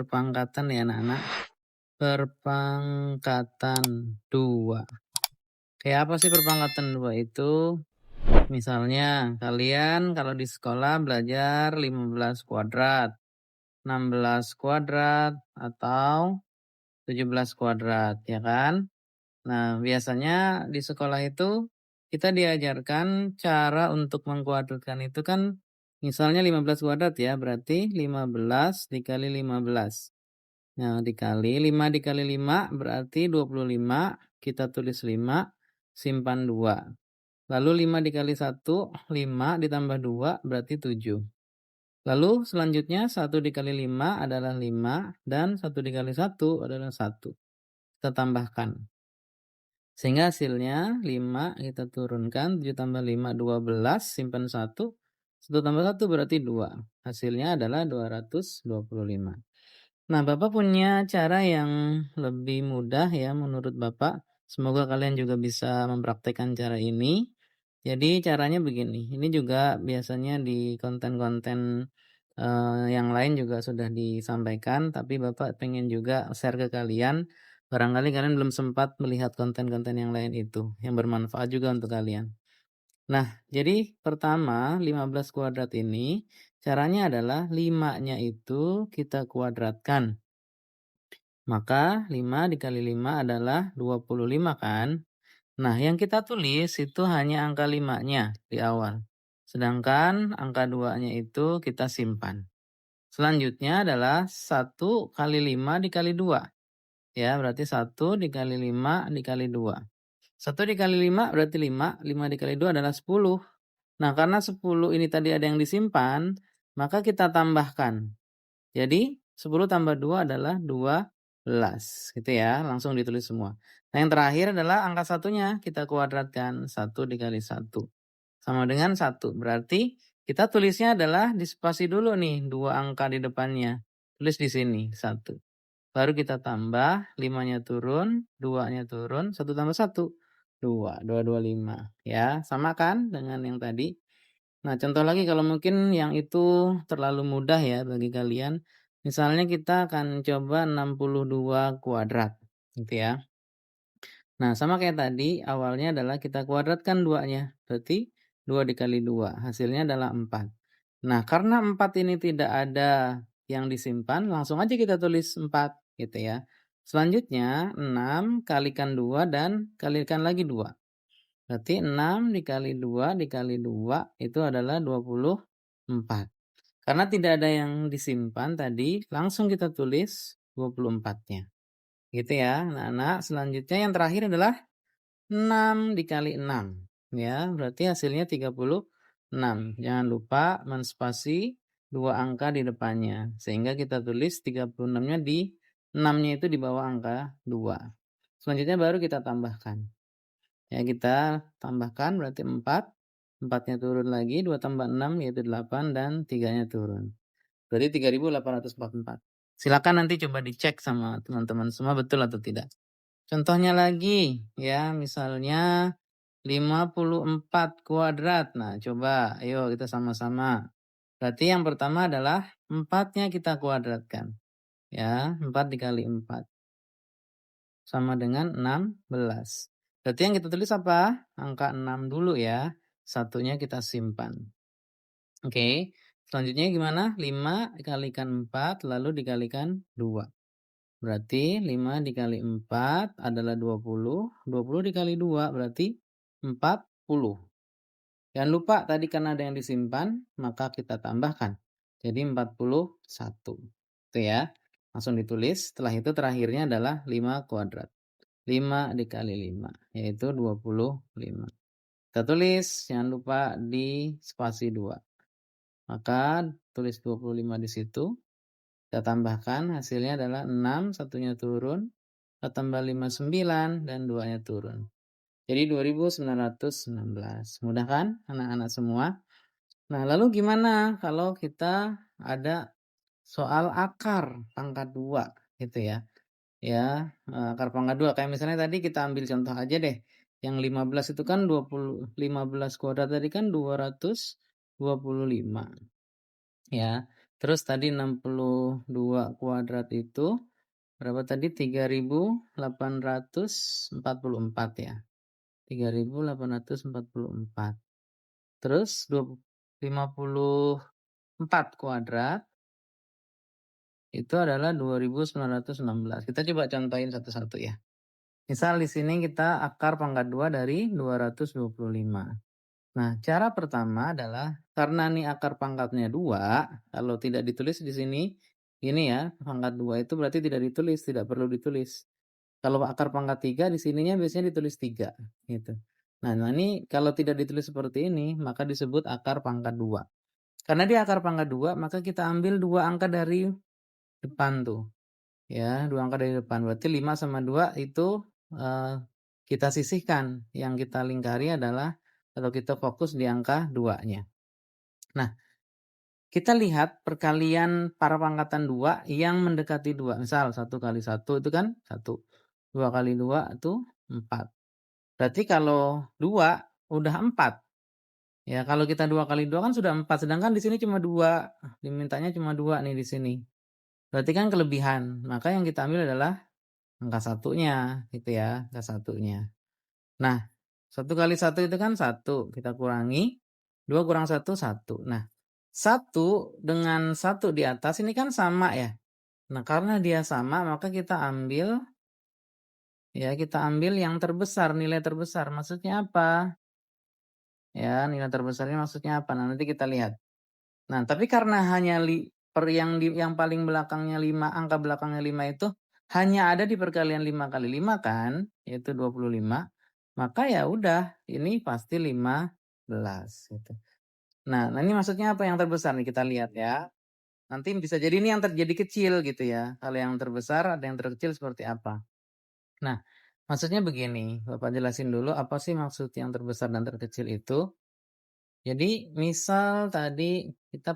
perpangkatan ya anak-anak. Perpangkatan 2. Kayak apa sih perpangkatan 2 itu? Misalnya kalian kalau di sekolah belajar 15 kuadrat, 16 kuadrat, atau 17 kuadrat, ya kan? Nah, biasanya di sekolah itu kita diajarkan cara untuk mengkuadratkan itu kan misalnya 15 kuadrat ya, berarti 15 dikali 15. Nah, dikali 5 dikali 5 berarti 25, kita tulis 5, simpan 2. Lalu 5 dikali 1, 5 ditambah 2 berarti 7. Lalu selanjutnya 1 dikali 5 adalah 5 dan 1 dikali 1 adalah 1. Kita tambahkan. Sehingga hasilnya 5 kita turunkan, 7 tambah 5, 12, simpan 1. 1 tambah 1 berarti 2. Hasilnya adalah 225. Nah, Bapak punya cara yang lebih mudah ya menurut Bapak. Semoga kalian juga bisa mempraktekkan cara ini. Jadi caranya begini, ini juga biasanya di konten-konten yang lain juga sudah disampaikan, tapi Bapak pengen juga share ke kalian. Barangkali kalian belum sempat melihat konten-konten yang lain itu, yang bermanfaat juga untuk kalian. Nah, jadi pertama 15 kuadrat ini, caranya adalah 5-nya itu kita kuadratkan. Maka 5 dikali 5 adalah 25 kan? Nah, yang kita tulis itu hanya angka 5-nya di awal. Sedangkan angka 2-nya itu kita simpan. Selanjutnya adalah 1 kali 5 dikali 2. Ya, berarti 1 dikali 5 dikali 2. 1 dikali 5 berarti 5. 5 dikali 2 adalah 10. Nah, karena 10 ini tadi ada yang disimpan, maka kita tambahkan. Jadi 10 tambah 2 adalah 12. Gitu ya, langsung ditulis semua. Nah, yang terakhir adalah angka satunya kita kuadratkan. 1 dikali 1 sama dengan 1. Berarti kita tulisnya adalah di spasi dulu nih, 2 angka di depannya. Tulis di sini 1. Baru kita tambah, 5-nya turun, 2-nya turun, 1 tambah 1, 2, 225. Ya, sama kan dengan yang tadi? Nah, contoh lagi kalau mungkin yang itu terlalu mudah ya bagi kalian. Misalnya kita akan coba 62 kuadrat, gitu ya. Nah, sama kayak tadi, awalnya adalah kita kuadratkan 2-nya. Berarti 2 dikali 2, hasilnya adalah 4. Nah, karena 4 ini tidak ada yang disimpan, langsung aja kita tulis 4, gitu ya. Selanjutnya, 6 kalikan 2 dan kalikan lagi 2. Berarti 6 dikali 2 dikali 2 itu adalah 24. Karena tidak ada yang disimpan tadi, langsung kita tulis 24-nya. Gitu ya, anak-anak. Selanjutnya yang terakhir adalah 6 dikali 6. Ya, berarti hasilnya 36. Jangan lupa menspasi 2 angka di depannya. Sehingga kita tulis 36-nya di 6-nya itu di bawah angka 2. Selanjutnya baru kita tambahkan. Ya, kita tambahkan berarti 4. 4-nya turun lagi, 2 tambah 6 yaitu 8 dan 3-nya turun. Berarti 3844. Silakan nanti coba dicek sama teman-teman semua betul atau tidak. Contohnya lagi, ya misalnya 54 kuadrat. Nah, coba ayo kita sama-sama. Berarti yang pertama adalah 4-nya kita kuadratkan. Ya, 4 dikali 4. Sama dengan 16. Berarti yang kita tulis apa? Angka 6 dulu ya. Satunya kita simpan. Oke, selanjutnya gimana? 5 dikalikan 4 lalu dikalikan 2. Berarti 5 dikali 4 adalah 20. 20 dikali 2 berarti 40. Jangan lupa tadi karena ada yang disimpan, maka kita tambahkan. Jadi 41. Itu ya. Langsung ditulis. Setelah itu terakhirnya adalah 5 kuadrat. 5 dikali 5, yaitu 25. Kita tulis, jangan lupa di spasi 2. Maka tulis 25 di situ. Kita tambahkan, hasilnya adalah 6, satunya turun. Kita tambah 5, 9, dan 2-nya turun. Jadi 2919. Mudah kan anak-anak semua? Nah, lalu gimana kalau kita ada soal akar pangkat 2 gitu ya. Ya, akar pangkat 2 kayak misalnya tadi kita ambil contoh aja deh. Yang 15 itu kan 15 kuadrat tadi kan 225. Ya. Terus tadi 62 kuadrat itu berapa tadi? 3.844 ya. 3.844. Terus 54 kuadrat itu adalah 2.916. Kita coba contohin satu-satu ya. Misal di sini kita akar pangkat 2 dari 225. Nah, cara pertama adalah karena nih akar pangkatnya 2, kalau tidak ditulis di sini, ini ya, pangkat 2 itu berarti tidak ditulis, tidak perlu ditulis. Kalau akar pangkat 3 di sininya biasanya ditulis 3, gitu. Nah, ini kalau tidak ditulis seperti ini, maka disebut akar pangkat 2. Karena dia akar pangkat 2, maka kita ambil 2 angka dari depan tuh. Ya, 2 angka dari depan. Berarti 5 sama 2 itu kita sisihkan. Yang kita lingkari adalah atau kita fokus di angka 2-nya. Nah, kita lihat perkalian para pangkatan 2 yang mendekati 2. Misal 1 kali 1 itu kan 1. 2 kali 2 itu 4. Berarti kalau 2 udah 4. Ya, kalau kita 2 kali 2 kan sudah 4. Sedangkan di sini cuma 2. Dimintanya cuma 2 nih di sini. Berarti kan kelebihan. Maka yang kita ambil adalah angka satunya gitu ya, angka satunya. Nah, 1 kali 1 itu kan 1, kita kurangi, 2 kurang 1, 1. Nah, 1 dengan 1 di atas ini kan sama ya. Nah, karena dia sama maka kita ambil yang terbesar, nilai terbesar. Maksudnya apa? Ya, nilai terbesarnya maksudnya apa? Nah, nanti kita lihat. Nah, tapi karena hanya yang paling belakangnya 5, angka belakangnya 5 itu hanya ada di perkalian 5 kali 5 kan, yaitu 25. Maka ya udah, ini pasti 15 gitu. Nah, ini maksudnya apa yang terbesar nih kita lihat ya. Nanti bisa jadi ini yang terjadi kecil gitu ya. Kalau yang terbesar ada yang terkecil seperti apa. Nah, maksudnya begini, Bapak jelasin dulu apa sih maksud yang terbesar dan terkecil itu. Jadi, misal tadi kita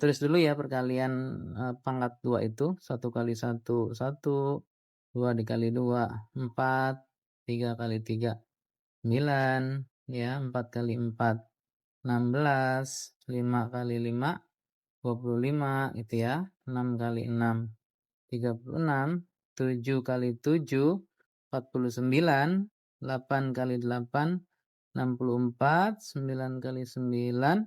tulis dulu ya perkalian pangkat 2 itu. 1 kali 1, 1. 2 dikali 2, 4. 3 kali 3, 9. Ya, 4 kali 4, 16. 5 kali 5, 25 gitu ya. 6 kali 6, 36. 7 kali 7, 49. 8 kali 8, 64. 9 kali 9,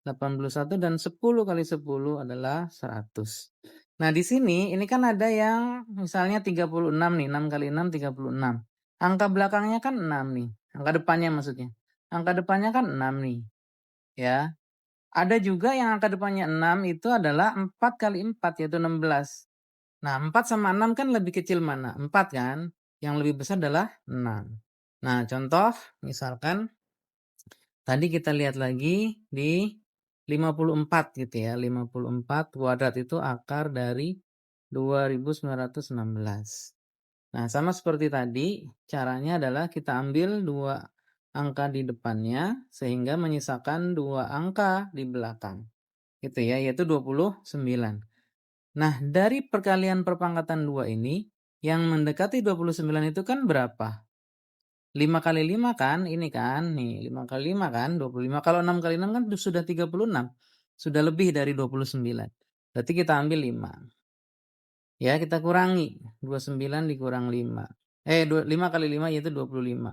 81, dan 10 kali 10 adalah 100. Nah, di sini ini kan ada yang misalnya 36 nih, 6 kali 6, 36. Angka belakangnya kan 6 nih, angka depannya maksudnya. Angka depannya kan 6 nih, ya. Ada juga yang angka depannya 6 itu adalah 4 kali 4, yaitu 16. Nah, 4 sama 6 kan lebih kecil mana? 4 kan? Yang lebih besar adalah 6. Nah, contoh misalkan tadi kita lihat lagi di 54 gitu ya. 54 kuadrat itu akar dari 2.916. Nah, sama seperti tadi, caranya adalah kita ambil 2 angka di depannya sehingga menyisakan 2 angka di belakang. Gitu ya, yaitu 29. Nah, dari perkalian perpangkatan 2 ini, yang mendekati 29 itu kan berapa? 5 kali 5 kan, ini kan, nih 5 kali 5 kan, 25. Kalau 6 kali 6 kan sudah 36. Sudah lebih dari 29. Berarti kita ambil 5. Ya, kita kurangi. 29 dikurang 5. 5 kali 5 yaitu 25.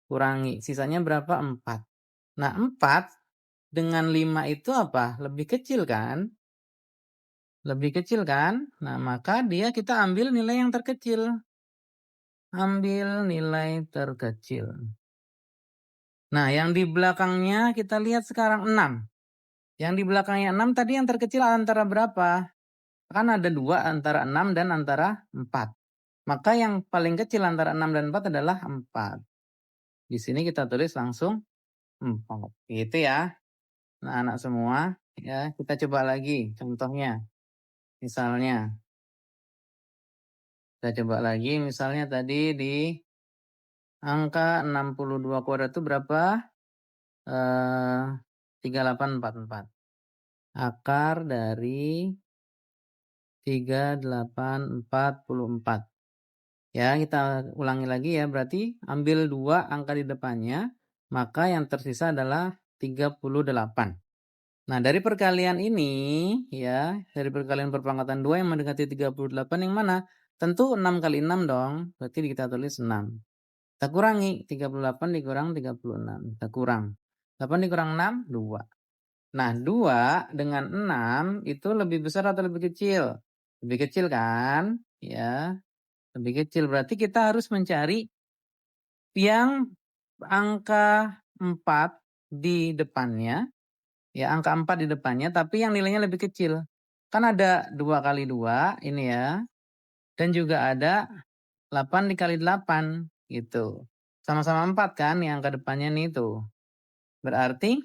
Kurangi. Sisanya berapa? 4. Nah, 4 dengan 5 itu apa? Lebih kecil kan? Lebih kecil kan? Nah, maka kita ambil nilai yang terkecil. Ambil nilai terkecil. Nah, yang di belakangnya kita lihat sekarang 6. Yang di belakangnya 6 tadi yang terkecil antara berapa? Kan ada 2 antara 6 dan antara 4. Maka yang paling kecil antara 6 dan 4 adalah 4. Di sini kita tulis langsung 4. Gitu ya. Nah, anak semua, ya, kita coba lagi contohnya. Misalnya, kita coba lagi misalnya tadi di angka 62 kuadrat itu berapa? 3844. Akar dari 3844. Ya, kita ulangi lagi ya. Berarti ambil 2 angka di depannya, maka yang tersisa adalah 38. Nah, dari perkalian ini ya, dari perkalian perpangkatan 2 yang mendekati 38 yang mana? Tentu 6 kali 6 dong, berarti kita tulis 6. Kita kurangi, 38 dikurang 36, kita kurang. 8 dikurang 6, 2. Nah, 2 dengan 6 itu lebih besar atau lebih kecil? Lebih kecil kan? Ya, lebih kecil. Berarti kita harus mencari yang angka 4 di depannya. Ya, angka 4 di depannya, tapi yang nilainya lebih kecil. Kan ada 2 kali 2 ini ya, dan juga ada 8 dikali 8 gitu. Sama-sama 4 kan yang angka depannya nih tuh. Berarti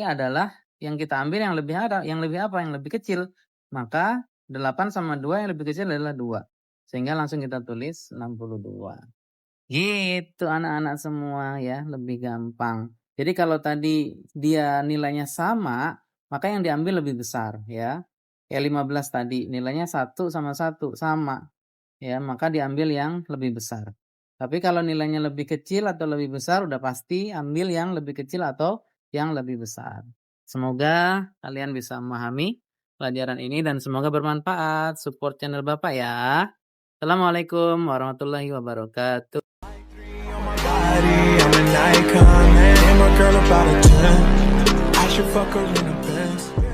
adalah yang kita ambil yang lebih apa? Yang lebih kecil. Maka 8 sama 2 yang lebih kecil adalah 2. Sehingga langsung kita tulis 62. Gitu anak-anak semua ya, lebih gampang. Jadi kalau tadi dia nilainya sama, maka yang diambil lebih besar ya. Kayak 15 tadi nilainya 1 sama 1 sama. Ya, maka diambil yang lebih besar. Tapi kalau nilainya lebih kecil atau lebih besar udah pasti ambil yang lebih kecil atau yang lebih besar. Semoga kalian bisa memahami pelajaran ini dan semoga bermanfaat. Support channel Bapak ya. Assalamualaikum warahmatullahi wabarakatuh. I'm an icon, man. And my girl about a 10. I should fuck her in a Benz.